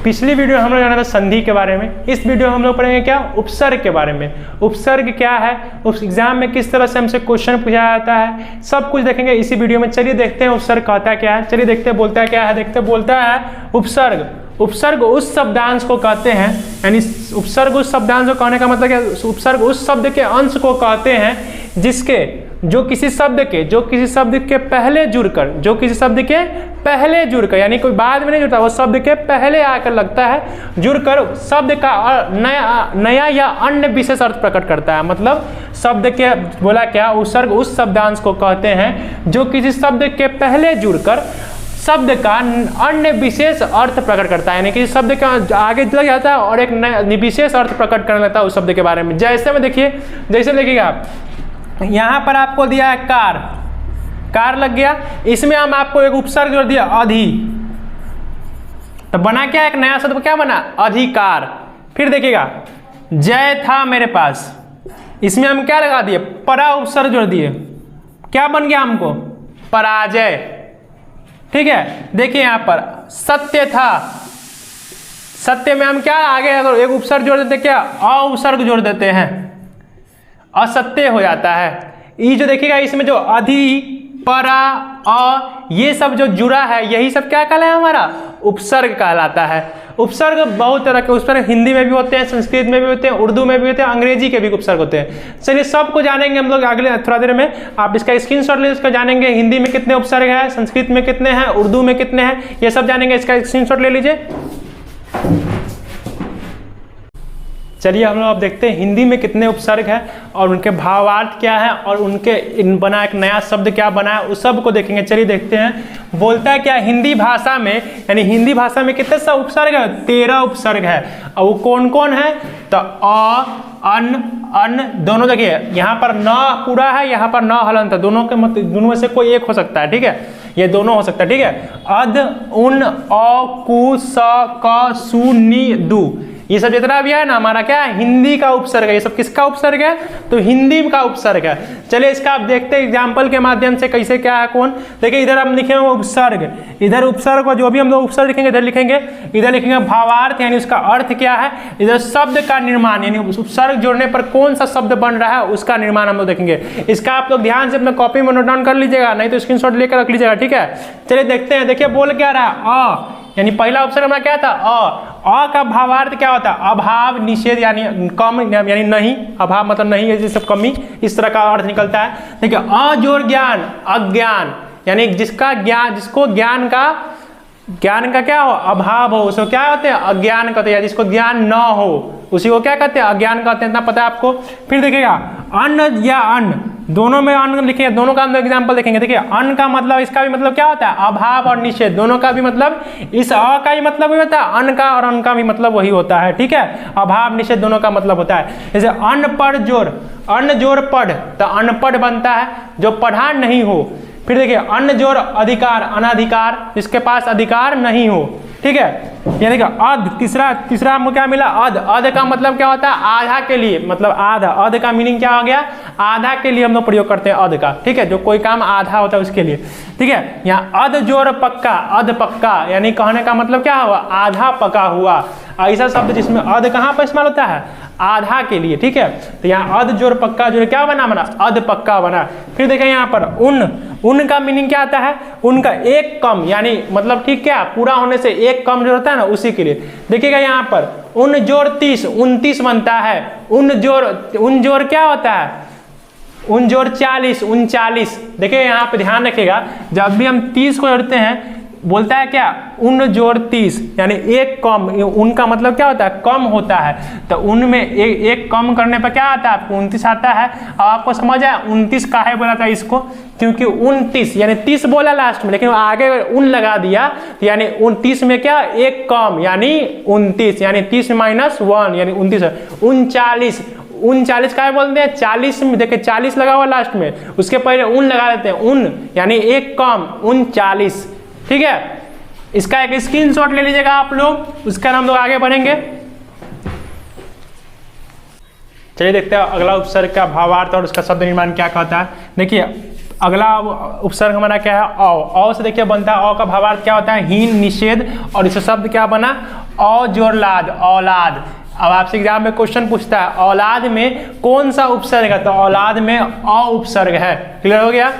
पिछली वीडियो हम लोग जाना था संधि के बारे में, इस वीडियो में हम लोग पढ़ेंगे क्या, उपसर्ग के बारे में। उपसर्ग क्या है, उस एग्जाम में किस तरह से हमसे क्वेश्चन पूछा जाता है, सब कुछ देखेंगे इसी वीडियो में। चलिए देखते हैं उपसर्ग कहता क्या है, चलिए देखते हैं बोलता क्या है। देखते बोलता है उपसर्ग, उपसर्ग उस शब्दांश को कहते हैं, यानी उपसर्ग उस शब्दांश को कहने का मतलब क्या, उपसर्ग उस शब्द के अंश को कहते हैं जिसके जो किसी शब्द के पहले जुड़कर, जो किसी शब्द के पहले जुड़कर, यानी कोई बाद में नहीं जुड़ता, वो शब्द के पहले आकर लगता है, जुड़कर शब्द का नया या अन्य विशेष अर्थ प्रकट करता है। मतलब शब्द के बोला क्या, उपसर्ग उस शब्दांश को कहते हैं जो किसी शब्द के पहले जुड़कर शब्द का अन्य विशेष अर्थ प्रकट करता है, यानी कि शब्द का आगे लग जाता है और एक नया विशेष अर्थ प्रकट करने लगता है उस शब्द के बारे में। जैसे में देखिए, जैसे देखिएगा आप, यहाँ पर आपको दिया है कार, कार लग गया, इसमें हम आपको एक उपसर्ग जोड़ दिया अधि, तो बना क्या, एक नया शब्द क्या बना, अधिकार। फिर देखिएगा जय था मेरे पास, इसमें हम क्या लगा दिए, परा उपसर्ग जोड़ दिए, क्या बन गया हमको, पराजय। ठीक है, देखिए यहाँ पर सत्य था, सत्य में हम क्या आगे अगर एक उपसर्ग जोड़ देते, क्या अ उपसर्ग जोड़ देते हैं, असत्य हो जाता है। ये जो देखिएगा इसमें जो अधि, परा, अ, ये सब जो जुड़ा है, यही सब क्या कहलाता है, हमारा उपसर्ग कहलाता है। उपसर्ग बहुत तरह के उपसर्ग हिंदी में भी होते हैं, संस्कृत में भी होते हैं, उर्दू में भी होते हैं, अंग्रेजी के भी उपसर्ग होते हैं। चलिए सबको जानेंगे हम लोग अगले थोड़ा देर में। आप इसका स्क्रीनशॉट ले, इसका जानेंगे हिंदी में कितने उपसर्ग है, संस्कृत में कितने हैं, उर्दू में कितने हैं, ये सब जानेंगे। इसका स्क्रीनशॉट ले लीजिए। चलिए हम लोग अब देखते हैं हिंदी में कितने उपसर्ग हैं और उनके भावार्थ क्या है और उनके बना एक नया शब्द क्या बना है, उस सब को देखेंगे। चलिए देखते हैं बोलता है क्या, हिंदी भाषा में, यानी हिंदी भाषा में कितने सा उपसर्ग है, 13 उपसर्ग है। और वो कौन कौन है, तो अ, अन दोनों देखिए, यहाँ पर न पूरा है, यहाँ पर न हलंत है, दोनों के मतलब दोनों में से कोई एक हो सकता है। ठीक है, ये दोनों हो सकता है। ठीक है, अध, उन, अ, कु, स, क, सु, नि, दु, ये सब जितना भी है ना हमारा क्या है, हिंदी का उपसर्ग है। ये सब किसका उपसर्ग है, तो हिंदी का उपसर्ग है। चलिए इसका आप देखते हैं एग्जाम्पल के माध्यम से कैसे क्या है कौन। देखिए इधर हम लिखे हुए उपसर्ग, इधर उपसर्ग को जो भी हम लोग उपसर्ग लिखेंगे इधर लिखेंगे, इधर लिखेंगे भावार्थ यानी उसका अर्थ क्या है, इधर शब्द का निर्माण यानी उपसर्ग जोड़ने पर कौन सा शब्द बन रहा है उसका निर्माण हम लोग देखेंगे। इसका आप लोग ध्यान से अपने कॉपी में नोट डाउन कर लीजिएगा, नहीं तो स्क्रीनशॉट लेकर रख लीजिएगा। ठीक है, चलिए देखते हैं। देखिए बोल क्या रहा है, अ यानी पहला उपसर्ग हमारा क्या था, अ का भावार्थ क्या होता है, अभाव, निषेध यानी कम यानी नहीं, अभाव मतलब नहीं है, जैसे कमी, इस तरह का अर्थ निकलता है। देखिए अ जोड़ ज्ञान, अज्ञान यानी जिसका ज्ञान, जिसको ज्ञान का क्या हो, अभाव हो, उसको क्या कहते हैं, अज्ञान कहते हैं। जिसको ज्ञान न हो उसी को क्या कहते हैं, अज्ञान कहते हैं। इतना पता है आपको। फिर देखिएगा अन्न या अन्न, दोनों में अन्न लिखेंगे, दोनों का हम एग्जाम्पल देखेंगे। देखिए अन्न का मतलब, इसका भी मतलब क्या होता है, अभाव और निषेध, दोनों का भी मतलब, इस अ का ही मतलब वही होता है, अन्न का और अन्न का भी मतलब वही होता है। ठीक है, अभाव निषेध दोनों का मतलब होता है। जैसे अन्न पर जोड़, अन्न जोड़ पढ़, तो अनपढ़ बनता है, जो पढ़ा नहीं हो। फिर देखिए अन्न जोड़ अधिकार, अनाधिकार, जिसके पास अधिकार नहीं हो। ठीक है, ये देखिए अध, तीसरा हमको क्या मिला, अध, अध का मतलब क्या होता है, आधा के लिए, मतलब आधा, अध का मीनिंग क्या हो गया, आधा के लिए हम लोग प्रयोग करते हैं अध का। ठीक है, जो कोई काम आधा होता है उसके लिए। ठीक है, यहाँ अध जोड़ पक्का, अध पक्का यानी कहने का मतलब क्या हुआ, आधा पका हुआ। ऐसा शब्द जिसमें अध कहाँ पर इस्तेमाल होता है, आधा के लिए। ठीक है, तो यहाँ अध जोड़ पक्का जो क्या बना, अध पक्का बना। फिर देखें यहाँ पर उन का मीनिंग क्या आता है, उनका एक कम यानी मतलब ठीक क्या, पूरा होने से एक कम जो होता है ना उसी के लिए। देखिएगा यहाँ पर उन जोड़ 30, 29 बनता है। उन जोड़ क्या होता है, उन जोड़ 40, 39। देखिए यहाँ पे ध्यान रखिएगा, जब भी हम 30 को जोड़ते हैं बोलता है क्या, उन जोड़ 30 यानी एक कम, उनका मतलब क्या होता है, कम होता है। तो उनमें एक कम करने पर क्या आता है, आपको 29 आता है। अब आपको समझ आया 29 काहे बोला था इसको, क्योंकि 29 यानी 30 बोला लास्ट में, लेकिन आगे उन लगा दिया, तो यानी 29 में क्या, एक कम यानी 29, यानी 30 माइनस 1 यानी 29, 39 का बोलते हैं 40 में। देखिए 40 लगा हुआ लास्ट में, उसके पहले उन लगा देते हैं, उन यानी एक कम, 39। ठीक है, इसका एक स्क्रीनशॉट ले लीजिएगा आप लोग, उसका नाम लोग आगे बढ़ेंगे। चलिए देखते हैं अगला उपसर्ग का भावार्थ और उसका शब्द निर्माण क्या कहता है। देखिए अगला उपसर्ग हमारा क्या है? औ से देखिए बनता है, औ का भावार्थ क्या होता है? हीन, निषेध, और इससे शब्द क्या बना? औ जोड़ लाद, औलाद। अब आपसे एग्जाम में क्वेश्चन पूछता है औलाद में कौन सा उपसर्ग है, तो औलाद में औ उपसर्ग है। क्लियर हो गया?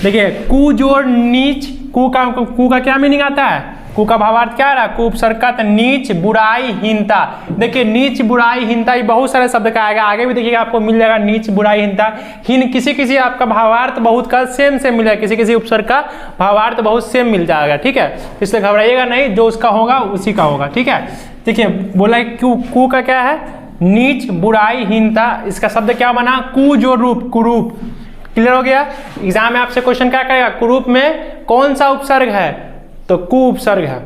देखिए कु जोड़ नीच, कु का क्या मीनिंग आता है? कु का भावार्थ क्या रहा? कु उपसर्ग का, तो नीच, बुराई, हीनता। देखिए नीच, बुराई, हीनता ये बहुत सारे शब्द का आएगा, आगे भी देखिएगा आपको मिल जाएगा नीच, बुराई, हीनता। हीन किसी किसी आपका भावार्थ बहुत का सेम मिल जाएगा, किसी किसी उपसर्ग का भावार्थ बहुत सेम मिल जाएगा। ठीक है, इसलिए घबराइएगा नहीं, जो उसका होगा उसी का होगा। ठीक है, देखिए बोला कु का क्या है? नीच, बुराई, हीनता। इसका शब्द क्या बना? कु जो रूप, कुरूप। क्लियर हो गया? एग्जाम में आपसे क्वेश्चन क्या करेगा? कुरूप में कौन सा उपसर्ग है? तो कु उपसर्ग है।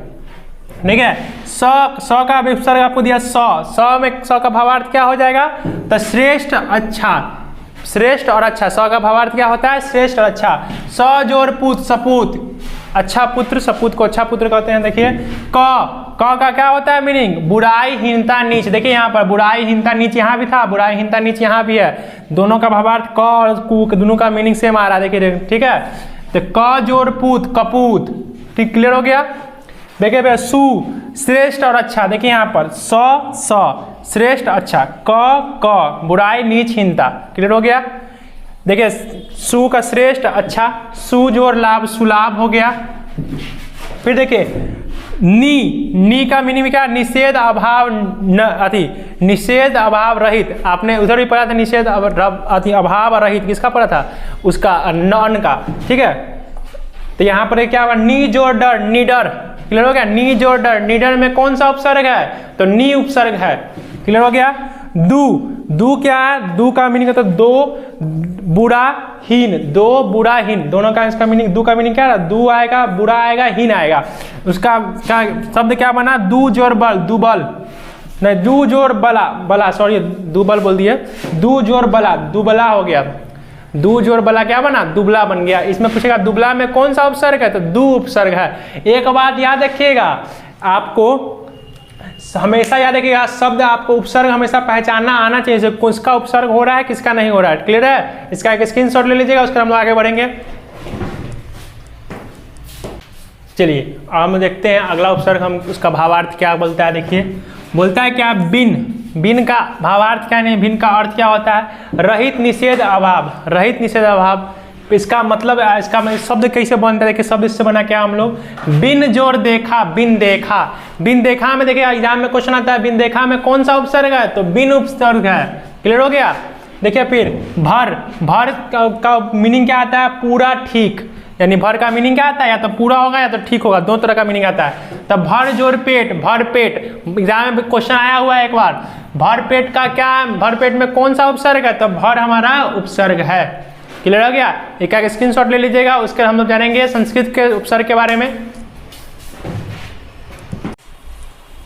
ठीक है, स का उपसर्ग आपको दिया स में स का भावार्थ क्या हो जाएगा? तो श्रेष्ठ, अच्छा। श्रेष्ठ और अच्छा, स का भावार्थ क्या होता है? श्रेष्ठ और अच्छा। स जोड़ पुत, सपूत, अच्छा पुत्र, सपूत को अच्छा पुत्र कहते हैं। देखिए क का क्या होता है मीनिंग? बुराई, हीनता, नीच। देखिए यहाँ पर बुराई, हीनता, नीच यहाँ भी था, बुराई, हीनता, नीच यहाँ भी है। दोनों का भावार्थ क और कु दोनों का मीनिंग सेम आ रहा है। देखिए ठीक है, तो क जोड़ पुत, कपूत। ठीक, क्लियर हो गया? देखिए भैया सु श्रेष्ठ और अच्छा। देखिए यहाँ पर स श्रेष्ठ, अच्छा, क बुराई, नीच, हीनता। क्लियर हो गया? देखिए सु का श्रेष्ठ, अच्छा, सु जोड़ लाभ, सुलाभ हो गया। फिर देखिए नी का मीनिंग क्या? निषेध, अभाव, निषेध, अभाव, रहित। आपने उधर भी पढ़ा था निषेध, अभाव, रहित। किसका पढ़ा था? उसका, नन का। ठीक है, तो यहाँ पर क्या हुआ? नी जोड़ डर, निडर। क्लियर हो गया? नी जोड़ डर, निडर में कौन सा उपसर्ग है? तो नी उपसर्ग है। क्लियर हो गया? दू क्या है? दू का मीनिंग है दो, बुरा, हीन। दो, बुरा, हीन, दोनों का इसका मीनिंग, दू का मीनिंग क्या है? दू आएगा, बुरा आएगा, हीन आएगा। उसका शब्द क्या बना? दू जोड़ बल, दुबल, नहीं दू जोड़ बला, सॉरी दुबल बोल दिए, दू जोड़ बला, दुबला हो गया। दू जोड़ बला क्या बना? दुबला बन गया। इसमें पूछेगा दुबला में कौन सा उपसर्ग है? तो दू उपसर्ग है। एक बात याद रखिएगा, आपको हमेशा याद रखिएगा, शब्द आपको उपसर्ग हमेशा पहचानना आना चाहिए, किसका उपसर्ग हो रहा है, किसका नहीं हो रहा है। क्लियर है? इसका एक स्क्रीनशॉट ले लीजिएगा, उसके हम लोग आगे बढ़ेंगे। चलिए अब हम देखते हैं अगला उपसर्ग, हम उसका भावार्थ क्या बोलता है। देखिए बोलता है क्या? बिन का भावार्थ क्या नहीं, बिन का अर्थ क्या होता है? रहित, निषेध, अभाव। रहित, निषेध, अभाव। इसका मतलब इसका शब्द कैसे बनता है? देखिए शब्द इससे बना क्या हम लोग? बिन जोड़ देखा, बिन देखा। बिन देखा में देखिए एग्जाम में क्वेश्चन आता है, बिन देखा में कौन सा उपसर्ग है? तो बिन उपसर्ग है। क्लियर हो गया? देखिए फिर भर का मीनिंग क्या आता है? पूरा, ठीक। यानी भर का मीनिंग क्या आता है? या तो पूरा होगा या तो ठीक होगा, दो तरह का मीनिंग आता है। तब भर जोड़ पेट, भर पेट। एग्जाम में क्वेश्चन आया हुआ है एक बार, भर पेट का क्या? भर पेट में कौन सा उपसर्ग है? तो भर हमारा उपसर्ग है। क्लियर हो गया? एक एक स्क्रीनशॉट ले लीजिएगा, उसके हम लोग जानेंगे संस्कृत के उपसर्ग के बारे में।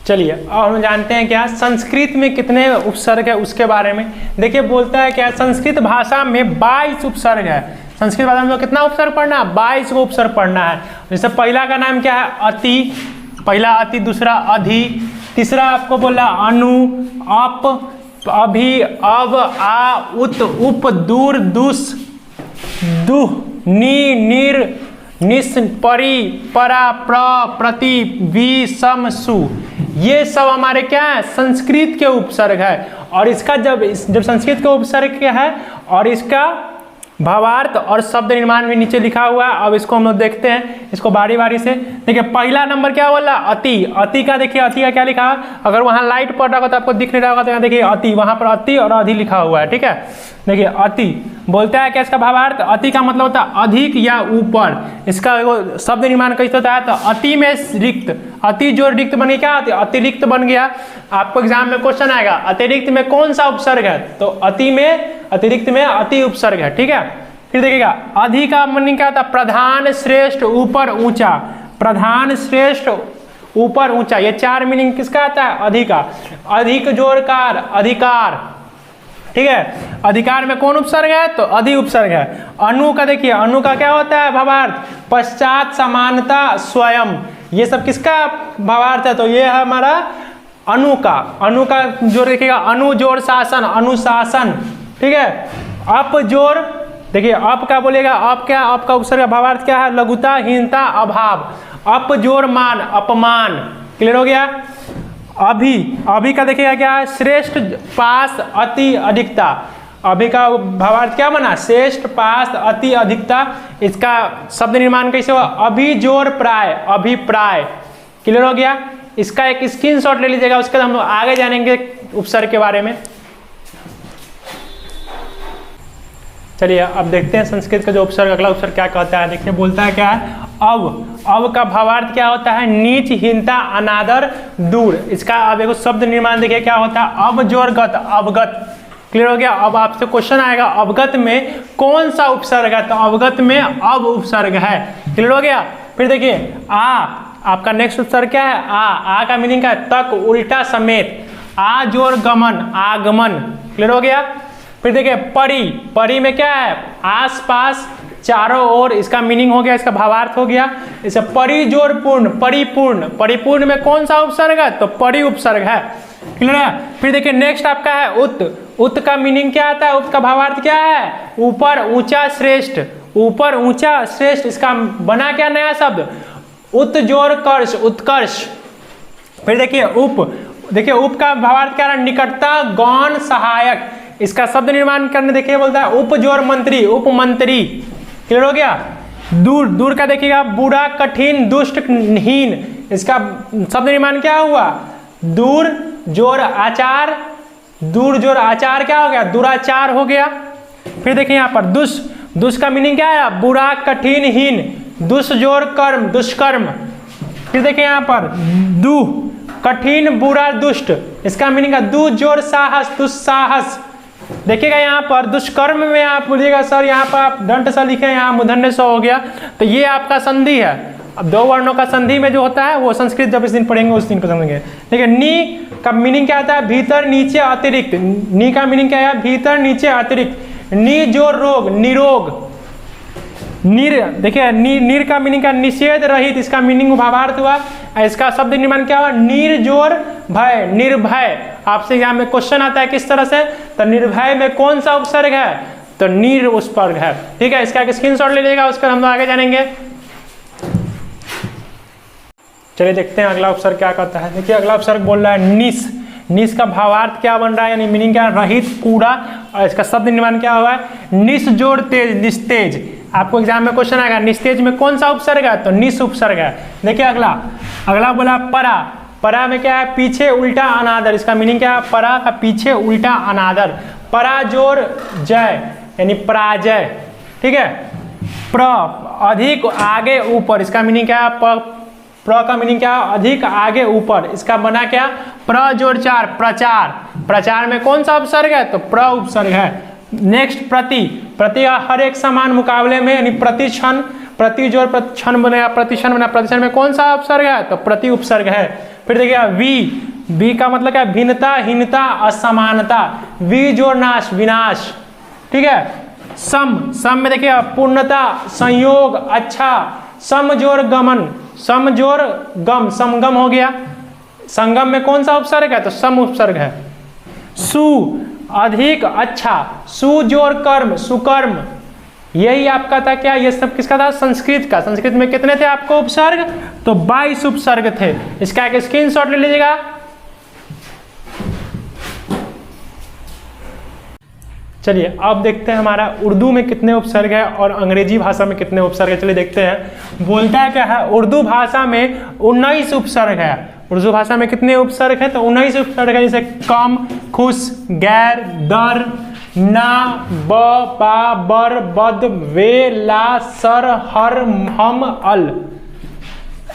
चलिए अब हम जानते हैं क्या संस्कृत में कितने उपसर्ग है उसके बारे में। देखिए बोलता है क्या? संस्कृत भाषा में 22 उपसर्ग है। संस्कृत भाषा में कितना उपसर्ग पढ़ना है? 22 को उपसर्ग पढ़ना है। जैसे पहला का नाम क्या है? अति, पहला अति, दूसरा अधि, तीसरा आपको बोला अनु, अप, अभि, अब, आ, उत, उप, दूर, दुस, दुह, नी, निर, निस, परि, परा, प्र, प्रति, वि, सम, सु। ये सब हमारे क्या है? संस्कृत के उपसर्ग है। और इसका जब संस्कृत के उपसर्ग क्या है और इसका भावार्थ और शब्द निर्माण भी नीचे लिखा हुआ है। अब इसको हम लोग देखते हैं, इसको बारी बारी से। देखिए पहला नंबर क्या बोला? अति। अति का देखिए, अति का क्या लिखा है? अगर वहाँ लाइट पड़ रहा होगा तो आपको दिख नहीं रहा होगा, तो यहाँ देखिए अति, वहाँ पर अति और अधि लिखा हुआ है। ठीक है, देखिए अति बोलता है क्या? इसका भावार्थ, अति का मतलब होता है अधिक या ऊपर। इसका शब्द निर्माण कैसे होता है? तो अति में रिक्त, अति जो रिक्त बन गया, क्या होती है? अतिरिक्त बन गया। आपको एग्जाम में क्वेश्चन आएगा अतिरिक्त में कौन सा उपसर्ग है? तो अति में, अतिरिक्त में अति उपसर्ग है। ठीक है, फिर देखिएगा अधि का मीनिंग क्या होता है? प्रधान, श्रेष्ठ, ऊपर, ऊंचा। प्रधान, श्रेष्ठ, ऊपर, ऊंचा, ये चार मीनिंग किसका आता है? अधि का। अधिक जोड़कार, अधिकार। ठीक है, अधिकार में कौन उपसर्ग है? तो अधि उपसर्ग है। अनु का देखिए, अनु का क्या होता है भावार्थ? पश्चात, समानता, स्वयं। ये सब किसका भावार्थ है? तो ये है हमारा अनु का। अनु का जोड़ देखिएगा, अनु जोड़ शासन, अनुशासन। ठीक है, अप जोड़ देखिए अप का बोलेगा, अप क्या, अप का उपसर्ग भावार्थ क्या है, लघुता, हीनता, अभाव। अप जोर मान, अपमान। क्लियर हो गया। अभी, अभी का देखिएगा क्या है, श्रेष्ठ, पास, अति, अधिकता। अभी का भावार्थ क्या बना, श्रेष्ठ, पास, अति, अधिकता। इसका शब्द निर्माण कैसे हुआ, अभी जोर प्राय, अभिप्राय। क्लियर हो गया। इसका एक स्क्रीनशॉट ले लीजिएगा, उसके बाद हम लोग आगे जानेंगे उपसर्ग के बारे में। चलिए अब देखते हैं संस्कृत का जो उपसर्ग, अगला उपसर्ग क्या कहता है। देखिए बोलता है क्या है, अव। अव का भावार्थ क्या होता है, नीच, हीनता, अनादर, दूर। इसका अब एक शब्द निर्माण देखिए क्या होता है, अब जोर गत, अवगत। क्लियर हो गया। अब आपसे क्वेश्चन आएगा, अवगत में कौन सा उपसर्ग है, तो अवगत में अब उपसर्ग है। क्लियर हो गया। फिर देखिए आ, आपका नेक्स्ट उपसर्ग क्या है, आ का मीनिंग क्या है, तक, उल्टा, समेत। आ जोर गमन, आगमन। क्लियर हो गया। फिर देखिए परि, परि में क्या है, आस पास, चारों ओर। इसका मीनिंग हो गया, इसका भावार्थ हो गया। इसे परिजोर पूर्ण, परिपूर्ण। परिपूर्ण में कौन सा उपसर्ग है, तो परि उपसर्ग है। क्लियर है। फिर देखिए नेक्स्ट आपका है उत। उत का मीनिंग क्या आता है, उत का भावार्थ क्या है, ऊपर, ऊंचा, श्रेष्ठ। ऊपर, ऊंचा, श्रेष्ठ। इसका बना क्या नया शब्द, उत जोर कर्ष, उत्कर्ष। फिर देखिए उप। देखिए उप का भावार्थ क्या है, निकटता, गौण, सहायक। इसका शब्द निर्माण करने देखिए बोलता है उप जोर मंत्री, उपमंत्री। क्लियर हो गया। दूर, दूर का देखिएगा बुरा, कठिन, दुष्ट, हीन। इसका शब्द निर्माण क्या हुआ, दूर जोर आचार, दूर जोर आचार क्या हो गया, दुराचार हो गया। फिर देखिए यहाँ पर दुष। दुष का मीनिंग क्या है, बुरा, कठिन, हीन। दुष जोर कर्म, दुष्कर्म। फिर देखिए यहाँ पर दु, कठिन, बुरा, दुष्ट। इसका मीनिंग है दु जोर साहस, दुस्साहस। देखिएगा यहाँ पर दुष्कर्म में आप बोलिएगा सर यहाँ पर आप दंड सा लिखे, यहाँ मूर्धन्य स हो गया, तो ये आपका संधि है। अब दो वर्णों का संधि में जो होता है वो संस्कृत जब इस दिन पढ़ेंगे उस दिन पढ़ेंगे। देखिए नी का मीनिंग क्या आता है, भीतर, नीचे, अतिरिक्त। नी का मीनिंग क्या है, भीतर, नीचे, अतिरिक्त। नी जोर रोग, निरोग। निर, देखिए नीर का मीनिंग क्या, निषेध रहित। इसका मीनिंग भावार्थ हुआ। इसका शब्द निर्माण क्या हुआ, नीर जोर भय, निर्भय। आपसे यहाँ में क्वेश्चन आता है किस तरह से, तो निर्भय में कौन सा उपसर्ग है, तो नीर उपसर्ग है। ठीक है, इसका एक स्क्रीनशॉट ले लीजिएगा, उसका हम लोग आगे जानेंगे। चलिए देखते हैं अगला उपसर्ग क्या कहता है। देखिए अगला उपसर्ग बोल रहा है निस। निस का भावार्थ क्या बन रहा है, यानी मीनिंग क्या, रहित, कूड़ा। और इसका शब्द निर्माण क्या हुआ है, निस जोड़ तेज, निस्तेज। आपको एग्जाम में क्वेश्चन आएगा निस्तेज में कौन सा उपसर्ग है, तो निस उपसर्ग है। देखिए अगला, अगला बोला परा। परा में क्या है, पीछे, उल्टा, अनादर। इसका मीनिंग क्या है, परा का पीछे, उल्टा, अनादर। परा जोर जय, यानी पराजय। ठीक है। प्र, अधिक, आगे, ऊपर। इसका मीनिंग क्या है, प्र का मीनिंग क्या है, अधिक, आगे, ऊपर। इसका बना क्या, प्र जोर चार, प्रचार। प्रचार में कौन सा उपसर्ग है, तो प्र उपसर्ग है। नेक्स्ट प्रति। प्रति हर एक समान मुकाबले में, यानी प्रति क्षण। प्रति जोर क्षण बनेगा, प्रतिक्षण बना। प्रतिक्षण में कौन सा उपसर्ग है, तो प्रति उपसर्ग है। फिर देखिए वी। वी का मतलब क्या, भिन्नता, हीनता, असमानता। वी जोर नाश, विनाश। ठीक है। सम। सम में देखिए पूर्णता, संयोग, अच्छा। सम जोर गमन, सम जोर गम, समगम हो गया। संगम में कौन सा उपसर्ग है, तो सम उपसर्ग है। सु, अधिक, अच्छा। सु जोर कर्म, सुकर्म। यही आपका था क्या, ये सब किसका था, संस्कृत का। संस्कृत में कितने थे आपको उपसर्ग, तो 22 उपसर्ग थे। इसका एक स्क्रीनशॉट ले लीजिएगा। चलिए अब देखते हैं हमारा उर्दू में कितने उपसर्ग है और अंग्रेजी भाषा में कितने उपसर्ग है। चलिए देखते हैं। बोलता है क्या है, उर्दू भाषा में 19 उपसर्ग है। उर्दू भाषा में कितने उपसर्ग है, तो 19 उपसर्ग है। जैसे कम, खुश, गैर, दर, ना, ब, बा, बर, बद, वे, ला, सर, हर, हम, अल,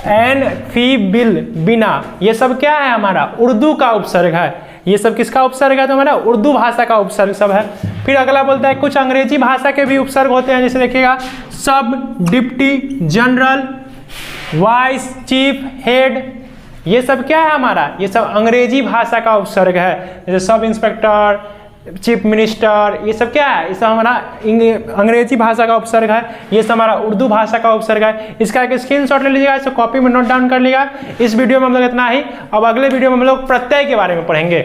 एन, फी, बिल, बिना। ये सब क्या है, हमारा उर्दू का उपसर्ग है। ये सब किसका उपसर्ग है, तो हमारा उर्दू भाषा का उपसर्ग सब है। फिर अगला बोलता है कुछ अंग्रेजी भाषा के भी उपसर्ग होते हैं। जैसे देखिएगा सब, deputy, general, vice, chief, head. ये सब क्या है हमारा, ये सब अंग्रेजी भाषा का उपसर्ग है। जैसे सब इंस्पेक्टर, चीफ मिनिस्टर, ये सब क्या है, ये सब हमारा अंग्रेजी भाषा का उपसर्ग है। ये सब हमारा उर्दू भाषा का उपसर्ग है। इसका एक स्क्रीनशॉट ले लीजिएगा, इसे कॉपी में नोट डाउन कर लीजिएगा। इस वीडियो में हम लोग इतना ही। अब अगले वीडियो में हम लोग प्रत्यय के बारे में पढ़ेंगे।